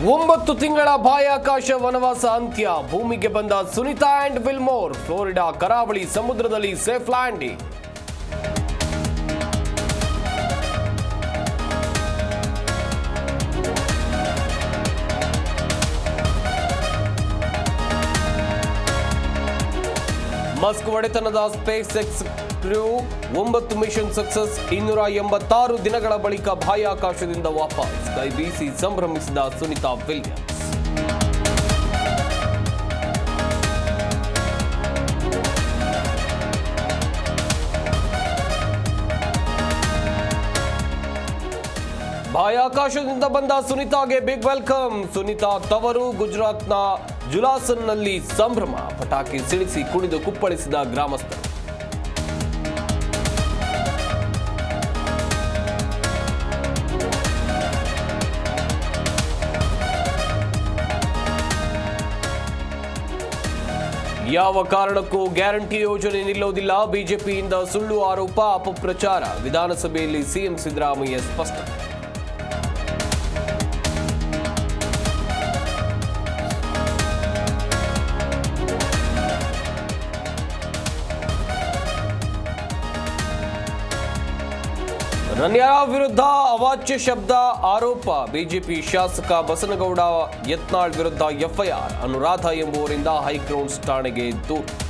9 ತಿಂಗಳ ಬಾಹ್ಯಾಕಾಶ ವನವಾಸ ಅಂತ್ಯ. ಭೂಮಿಗೆ ಬಂದ ಸುನಿತಾ ಅಂಡ್ ವಿಲ್ಮೋರ್. ಫ್ಲೋರಿಡಾ ಕರಾವಳಿ ಸಮುದ್ರದಲ್ಲಿ ಸೇಫ್ ಲ್ಯಾಂಡಿಂಗ್. ಮಸ್ಕ್ ಒಡೆತನದ ಸ್ಪೇಸ್ ಎಕ್ಸ್ ಕ್ರೂ 9 ಮಿಷನ್ ಸಕ್ಸಸ್. 286 ದಿನಗಳ ಬಳಿಕ ಬಾಹ್ಯಾಕಾಶದಿಂದ ವಾಪಸ್. ಕೈ ಬೀಸಿ ಸಂಭ್ರಮಿಸಿದ ಸುನಿತಾ ವಿಲಿಯಮ್ಸ್. ಬಾಹ್ಯಾಕಾಶದಿಂದ ಬಂದ ಸುನಿತಾಗೆ ಬಿಗ್ ವೆಲ್ಕಮ್. ಸುನಿತಾ ತವರು ಗುಜರಾತ್ನ ಜುಲಾಸನ್ನಲ್ಲಿ ಸಂಭ್ರಮ. ಪಟಾಕಿ ಸಿಡಿಸಿ ಕುಣಿದು ಕುಪ್ಪಳಿಸಿದ ಗ್ರಾಮಸ್ಥರು. ಯಾವ ಕಾರಣಕ್ಕೂ ಗ್ಯಾರಂಟಿ ಯೋಜನೆ ನಿಲ್ಲೋದಿಲ್ಲ. ಬಿಜೆಪಿಯಿಂದ ಸುಳ್ಳು ಆರೋಪ, ಅಪಪ್ರಚಾರ. ವಿಧಾನಸಭೆಯಲ್ಲಿ ಸಿಎಂ ಸಿದ್ದರಾಮಯ್ಯ ಸ್ಪಷ್ಟನೆ. ರನ್ಯಾರ ವಿರುದ್ಧ ಅವಾಚ್ಯ ಶಬ್ದ ಆರೋಪ. ಬಿಜೆಪಿ ಶಾಸಕ ಬಸನಗೌಡ ಯತ್ನಾಳ್ ವಿರುದ್ಧ ಎಫ್ಐಆರ್. ಅನುರಾಧ ಎಂಬುವರಿಂದ ಹೈಗ್ರೌಂಡ್ಸ್ ಠಾಣೆಗೆ ದೂರು.